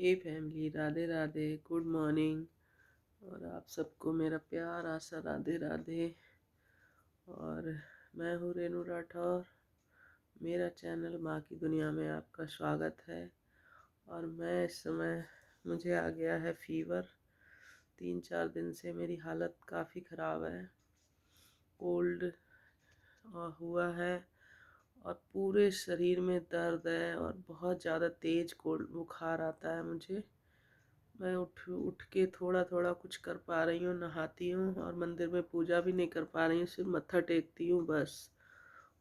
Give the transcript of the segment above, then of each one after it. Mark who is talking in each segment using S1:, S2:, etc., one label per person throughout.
S1: हे family, Radhe Radhe, good morning. और आप सबको मेरा प्यार आशा राधे राधे। और मैं हूँ रेनू राठौर। मेरा चैनल माँ की दुनिया में आपका स्वागत है। और मैं इस समय मुझे आ गया है फीवर। 3-4 दिन से मेरी हालत काफ़ी ख़राब है। कोल्ड हुआ है और पूरे शरीर में दर्द है और बहुत ज़्यादा तेज़ कोल्ड बुखार आता है मुझे। मैं उठ उठ के थोड़ा थोड़ा कुछ कर पा रही हूँ, नहाती हूँ और मंदिर में पूजा भी नहीं कर पा रही हूँ, सिर्फ मत्था टेकती हूँ बस,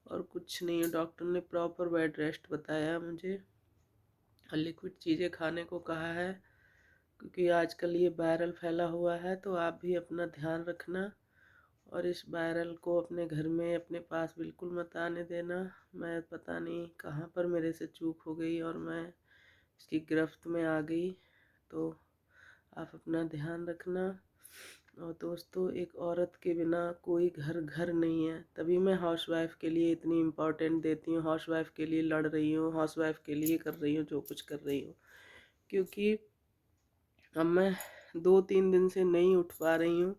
S1: और कुछ नहीं है। डॉक्टर ने प्रॉपर बेड रेस्ट बताया है मुझे और लिक्विड चीज़ें खाने को कहा है, क्योंकि आजकल ये वायरल फैला हुआ है। तो आप भी अपना ध्यान रखना और इस वायरल को अपने घर में अपने पास बिल्कुल मत आने देना। मैं पता नहीं कहाँ पर मेरे से चूक हो गई और मैं इसकी गिरफ्त में आ गई। तो आप अपना ध्यान रखना। और दोस्तों, एक औरत के बिना कोई घर घर नहीं है, तभी मैं हाउसवाइफ के लिए इतनी इम्पोर्टेंट देती हूँ। हाउसवाइफ के लिए लड़ रही हूँ, हाउसवाइफ के लिए कर रही हूँ जो कुछ कर रही हूँ, क्योंकि अब मैं 2-3 दिन से नहीं उठ पा रही हूँ।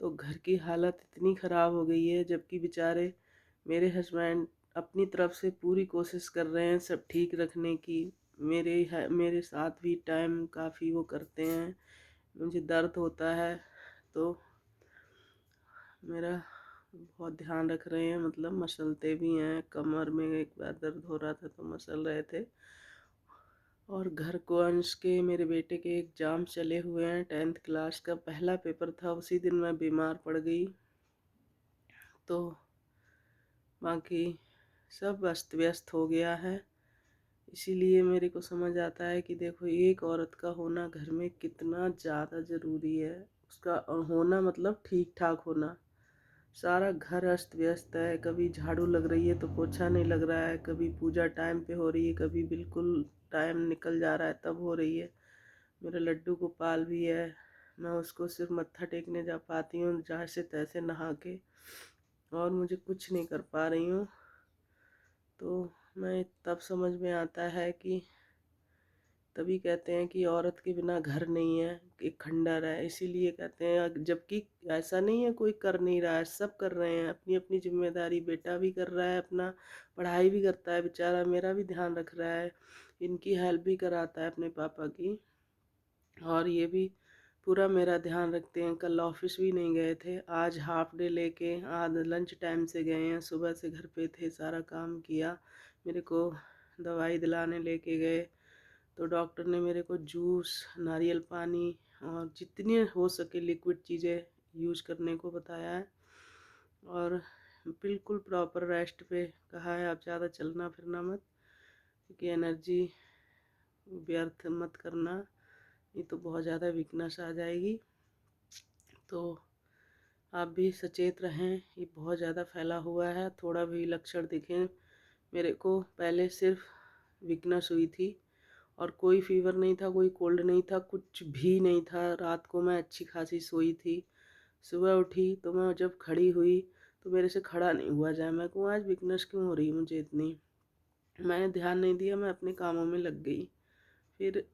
S1: तो घर की हालत इतनी ख़राब हो गई है, जबकि बेचारे मेरे हस्बैंड अपनी तरफ से पूरी कोशिश कर रहे हैं सब ठीक रखने की। मेरे साथ भी टाइम काफ़ी वो करते हैं। मुझे दर्द होता है तो मेरा बहुत ध्यान रख रहे हैं, मतलब मसलते भी हैं। कमर में एक बार दर्द हो रहा था तो मसल रहे थे। और घर को अंश के मेरे बेटे के एग्ज़ाम चले हुए हैं। 10th क्लास का पहला पेपर था, उसी दिन मैं बीमार पड़ गई। तो बाकी सब अस्त व्यस्त हो गया है। इसीलिए मेरे को समझ आता है कि देखो, एक औरत का होना घर में कितना ज़्यादा ज़रूरी है। उसका होना मतलब ठीक ठाक होना। सारा घर अस्त व्यस्त है, कभी झाड़ू लग रही है तो पोछा नहीं लग रहा है, कभी पूजा टाइम पे हो रही है, कभी बिल्कुल टाइम निकल जा रहा है तब हो रही है। मेरा लड्डू गोपाल भी है, मैं उसको सिर्फ मत्था टेकने जा पाती हूँ जैसे तैसे नहा के, और मुझे कुछ नहीं कर पा रही हूँ। तो मैं तब समझ में आता है कि तभी कहते हैं कि औरत के बिना घर नहीं है, एक खंडर है। इसीलिए कहते हैं, जबकि ऐसा नहीं है कोई कर नहीं रहा है, सब कर रहे हैं अपनी अपनी जिम्मेदारी। बेटा भी कर रहा है, अपना पढ़ाई भी करता है बेचारा, मेरा भी ध्यान रख रहा है, इनकी हेल्प भी कराता है अपने पापा की, और ये भी पूरा मेरा ध्यान रखते हैं। कल ऑफिस भी नहीं गए थे, आज हाफ डे लेके आज लंच टाइम से गए हैं। सुबह से घर पे थे, सारा काम किया। मेरे को दवाई दिलाने लेके गए तो डॉक्टर ने मेरे को जूस, नारियल पानी और जितनी हो सके लिक्विड चीज़ें यूज करने को बताया है। और बिल्कुल प्रॉपर रेस्ट पे कहा है। आप ज़्यादा चलना फिरना मत, क्योंकि एनर्जी व्यर्थ मत करना, ये तो बहुत ज़्यादा वीकनेस आ जाएगी। तो आप भी सचेत रहें, ये बहुत ज़्यादा फैला हुआ है। थोड़ा भी लक्षण दिखें, मेरे को पहले सिर्फ वीकनेस हुई थी और कोई फीवर नहीं था, कोई कोल्ड नहीं था, कुछ भी नहीं था। रात को मैं अच्छी खासी सोई थी, सुबह उठी तो मैं जब खड़ी हुई तो मेरे से खड़ा नहीं हुआ जाए। मैं कहूँ आज वीकनेस क्यों हो रही मुझे इतनी। मैंने ध्यान नहीं दिया, मैं अपने कामों में लग गई। फिर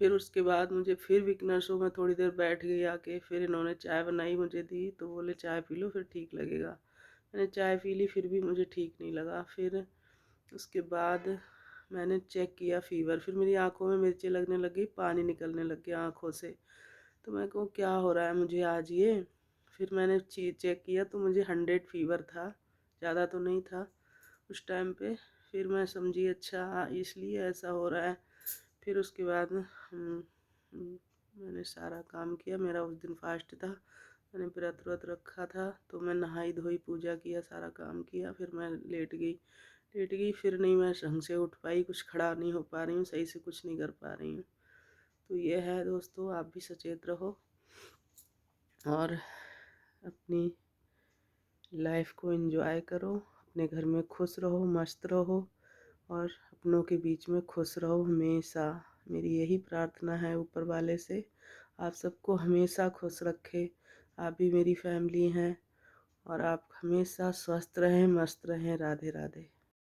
S1: फिर उसके बाद मुझे फिर वीकनेस हो, मैं थोड़ी देर बैठ गई आके। फिर इन्होंने चाय बनाई मुझे दी, तो बोले चाय पी लो फिर ठीक लगेगा। मैंने चाय पी ली, फिर भी मुझे ठीक नहीं लगा। फिर उसके बाद मैंने चेक किया फीवर, फिर मेरी आंखों में मिर्ची लगने लगी, पानी निकलने लग गया आँखों से। तो मैं कहूँ क्या हो रहा है मुझे आज ये। फिर मैंने चेक किया तो मुझे 100 फीवर था, ज़्यादा तो नहीं था उस टाइम पे। फिर मैं समझी अच्छा इसलिए ऐसा हो रहा है। फिर उसके बाद मैंने सारा काम किया। मेरा उस दिन फास्ट था, मैंने व्रत रखा था, तो मैं नहाई धोई, पूजा किया, सारा काम किया। फिर मैं लेट गई। फिर नहीं मैं ढंग से उठ पाई, कुछ खड़ा नहीं हो पा रही हूँ, सही से कुछ नहीं कर पा रही हूँ। तो ये है दोस्तों, आप भी सचेत रहो और अपनी लाइफ को एंजॉय करो, अपने घर में खुश रहो, मस्त रहो और अपनों के बीच में खुश रहो हमेशा। मेरी यही प्रार्थना है ऊपर वाले से, आप सबको हमेशा खुश रखे। आप भी मेरी फैमिली हैं और आप हमेशा स्वस्थ रहें, मस्त रहें। राधे राधे।